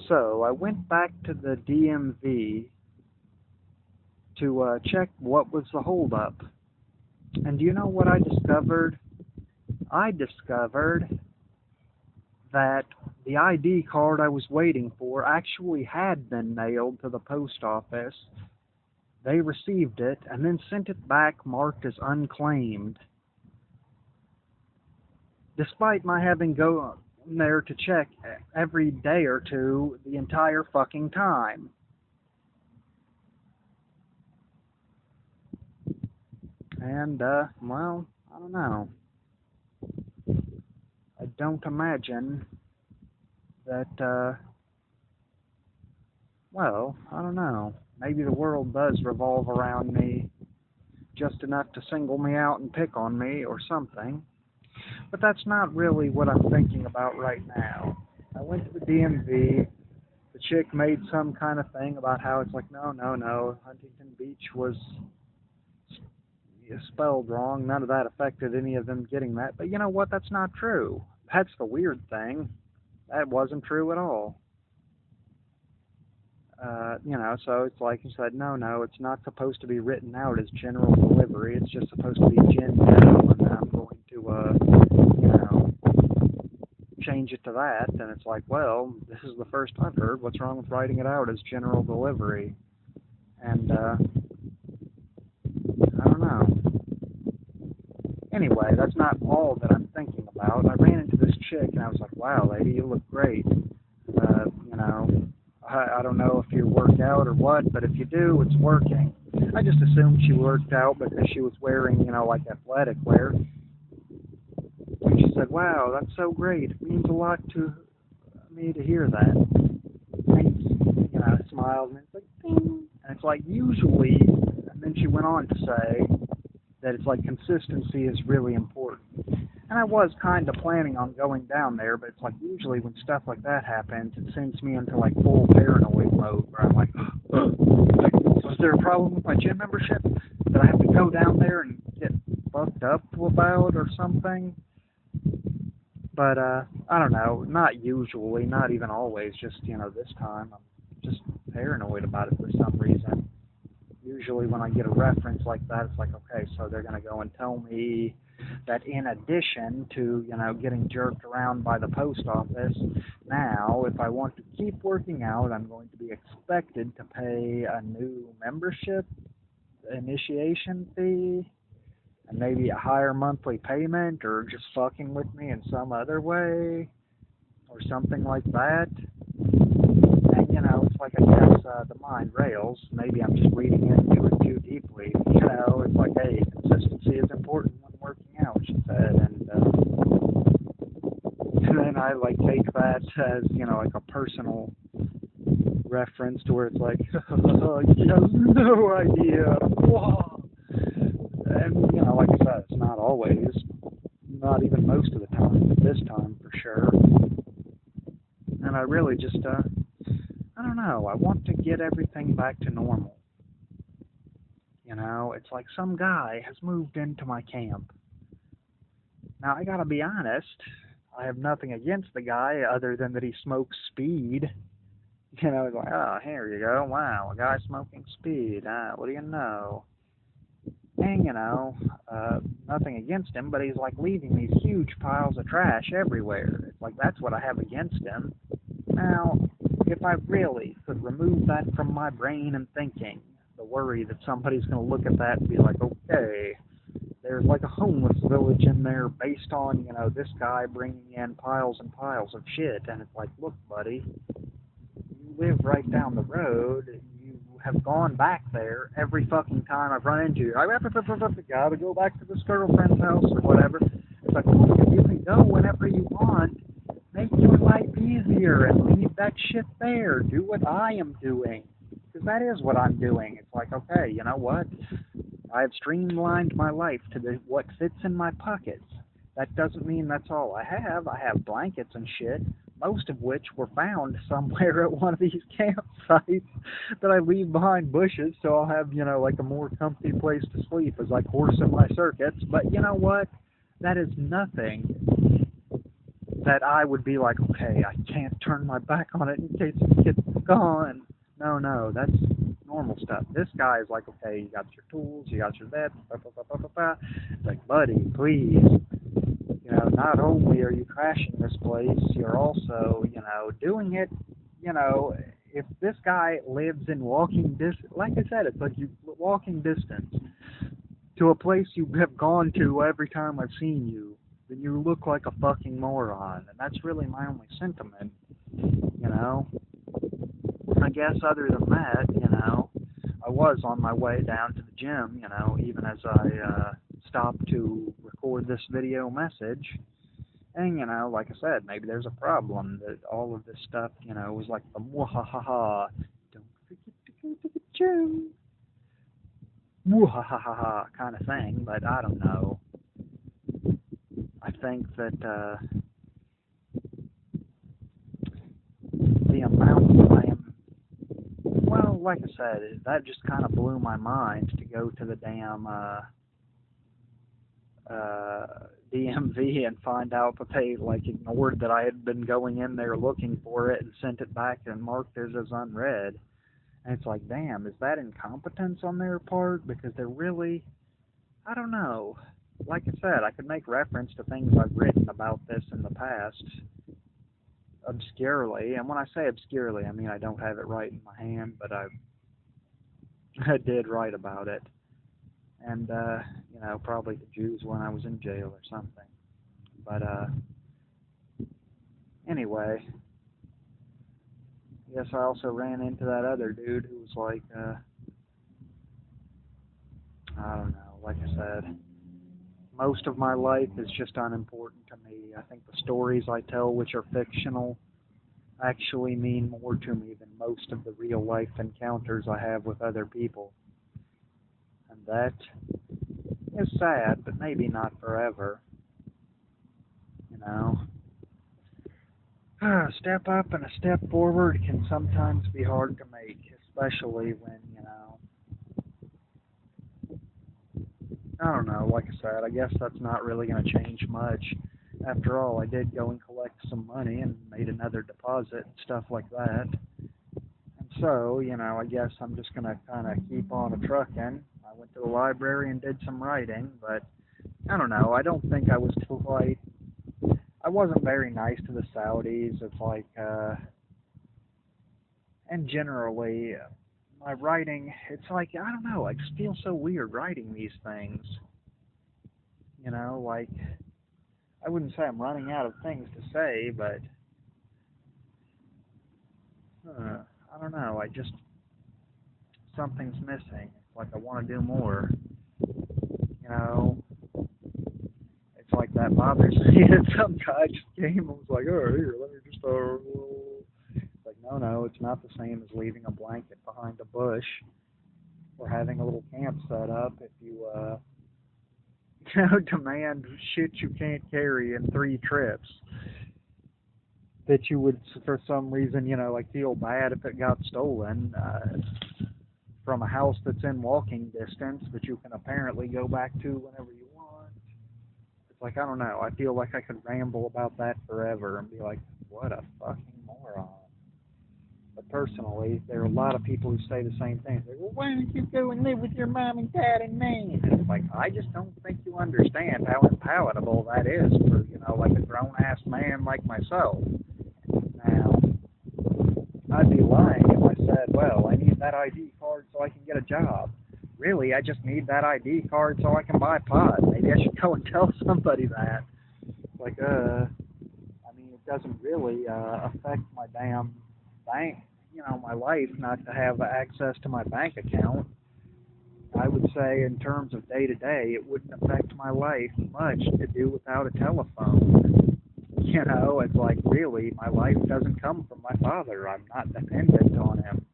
So I went back to the DMV to check what was the holdup. And do you know what I discovered? I discovered that the ID card I was waiting for actually had been mailed to the post office. They received it and then sent it back marked as unclaimed, despite my having go there to check every day or two the entire fucking time. And, well, I don't know. I don't imagine that, well, I don't know. Maybe the world does revolve around me just enough to single me out and pick on me or something. But that's not really what I'm thinking about right now. I went to the DMV. The chick made some kind of thing about how it's like, no, no, no, Huntington Beach was spelled wrong. None of that affected any of them getting that. But you know what? That's not true. That's the weird thing. That wasn't true at all. So it's like he said, no, no, it's not supposed to be written out as general delivery. It's just supposed to be Gen General, and I'm going to, you know, change it to that. And it's like, well, this is the first I've heard. What's wrong with writing it out as general delivery? And I don't know. Anyway, that's not all that I'm thinking about. I ran into this chick, and I was like, wow, lady, you look great. Uh, you know, I don't know if you work out or what, but if you do, it's working. I just assumed she worked out because she was wearing, like athletic wear. And she said, wow, that's so great. It means a lot to me to hear that. And, I smiled, and it's like, ding. And it's like, usually, and then she went on to say that it's like consistency is really important. And I was kind of planning on going down there, but it's like usually when stuff like that happens, it sends me into like full paranoid mode where I'm like, like, was there a problem with my gym membership? Did I have to go down there and get fucked up about or something? But I don't know. Not usually, not even always. Just this time I'm just paranoid about it for some reason. Usually when I get a reference like that, it's like, okay, so they're going to go and tell me that in addition to, getting jerked around by the post office, now if I want to keep working out, I'm going to be expected to pay a new membership initiation fee and maybe a higher monthly payment or just fucking with me in some other way or something like that. And, it's like I guess the mind rails. Maybe I'm just reading into it too deeply. It's like, hey, consistency is important when working out, she said. And then I like take that as, like a personal reference to where it's like, oh, you have no idea. Whoa. And, like I said, it's not always, not even most of the time, but this time for sure. And I really just, I don't know. I want to get everything back to normal. It's like some guy has moved into my camp. Now, I gotta be honest, I have nothing against the guy other than that he smokes speed. It's like, oh, here you go. Wow, a guy smoking speed. What do you know? And, nothing against him, but he's like leaving these huge piles of trash everywhere. It's like, that's what I have against him. Now, if I really could remove that from my brain and thinking, the worry that somebody's going to look at that and be like, okay, there's like a homeless village in there based on, this guy bringing in piles and piles of shit. And it's like, look, buddy, you live right down the road. You have gone back there every fucking time I've run into you. I gotta go back to this girlfriend's house or whatever. It's like, look, you can go whenever you want. Make your life easier and leave that shit there. Do what I am doing. Because that is what I'm doing. It's like, okay, you know what? I have streamlined my life to what fits in my pockets. That doesn't mean that's all I have. I have blankets and shit, most of which were found somewhere at one of these campsites that I leave behind bushes, so I'll have, like a more comfy place to sleep as I course in my circuits. But you know what? That is nothing that I would be like, okay, I can't turn my back on it in case it gets gone. No, that's normal stuff. This guy is like, okay, you got your tools, you got your that, blah, blah, blah, blah, blah, blah. It's like, buddy, please, not only are you crashing this place, you're also, doing it, if this guy lives in walking distance, like I said, it's like you walking distance to a place you have gone to every time I've seen you, then you look like a fucking moron. And that's really my only sentiment, I guess other than that, I was on my way down to the gym, even as I stopped to record this video message. And, like I said, maybe there's a problem that all of this stuff, was like the mwahaha, don't forget to go to the gym, mwahaha kind of thing, but I don't know. I think that the amount I am, well, like I said, that just kind of blew my mind to go to the damn DMV and find out that they ignored that I had been going in there looking for it and sent it back and marked it as unread. And it's like, damn, is that incompetence on their part? Because they're really, I don't know. Like I said, I could make reference to things I've written about this in the past, obscurely. And when I say obscurely, I mean I don't have it right in my hand, but I did write about it. And, probably the Jews when I was in jail or something. But, anyway, I guess I also ran into that other dude who was like, I don't know, like I said, most of my life is just unimportant to me. I think the stories I tell, which are fictional, actually mean more to me than most of the real life encounters I have with other people. And that is sad, but maybe not forever. A step up and a step forward can sometimes be hard to make, especially when, I don't know, like I said, I guess that's not really going to change much. After all, I did go and collect some money and made another deposit and stuff like that. And so, I guess I'm just going to kind of keep on trucking. I went to the library and did some writing, but I don't know, I don't think I was quite, I wasn't very nice to the Saudis. It's like, and generally, my writing, it's like, I don't know, I just feel so weird writing these things. I wouldn't say I'm running out of things to say, but, I don't know, something's missing. It's like I want to do more. It's like that bothers me that some guy just came and was like, oh, here, let me just, it's like, no, it's not the same as leaving a blanket behind a bush or having a little camp set up if you, demand shit you can't carry in 3 trips that you would, for some reason, feel bad if it got stolen from a house that's in walking distance that you can apparently go back to whenever you want. It's like, I don't know, I feel like I could ramble about that forever and be like, what a fucking moron. But personally, there are a lot of people who say the same thing. They're like, well, why don't you go and live with your mom and dad and me? And it's like, I just don't think you understand how unpalatable that is for, a grown-ass man like myself. Now, I'd be lying if I said, well, I need that ID card so I can get a job. Really, I just need that ID card so I can buy pot. Maybe I should go and tell somebody that. Like, it doesn't really affect my damn bank, my life not to have access to my bank account. I would say in terms of day-to-day, it wouldn't affect my life much to do without a telephone. It's like, really, my life doesn't come from my father. I'm not dependent on him.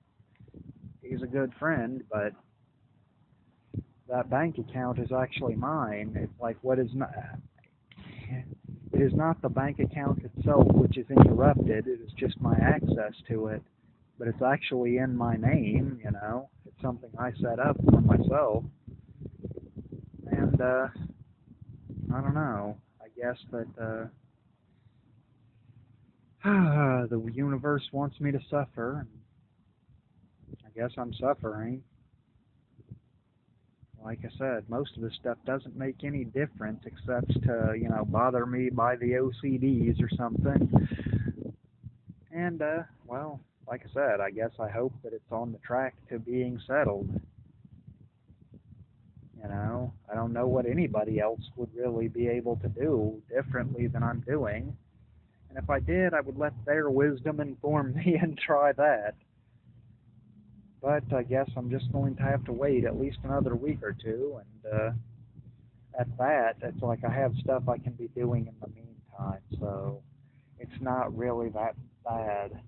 He's a good friend, but that bank account is actually mine. It's like, what is not... It is not the bank account itself which is interrupted. It is just my access to it. But it's actually in my name, It's something I set up for myself. And, I don't know. I guess that, The universe wants me to suffer, and I guess I'm suffering. Like I said, most of this stuff doesn't make any difference except to, bother me by the OCDs or something. And, well, like I said, I guess I hope that it's on the track to being settled. I don't know what anybody else would really be able to do differently than I'm doing. And if I did, I would let their wisdom inform me and try that. But I guess I'm just going to have to wait at least another week or two. And at that, it's like I have stuff I can be doing in the meantime. So it's not really that bad.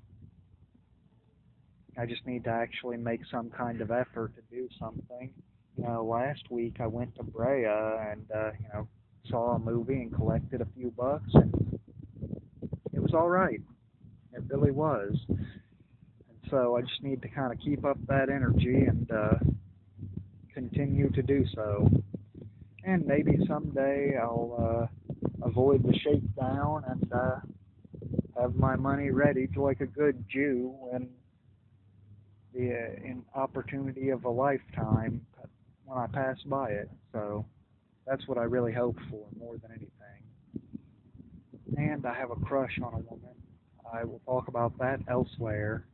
I just need to actually make some kind of effort to do something. Last week I went to Brea and, saw a movie and collected a few bucks, and it was all right. It really was. And so I just need to kind of keep up that energy and continue to do so. And maybe someday I'll avoid the shakedown and have my money ready to like a good Jew when the in opportunity of a lifetime when I pass by it. So that's what I really hope for more than anything. And I have a crush on a woman. I will talk about that elsewhere.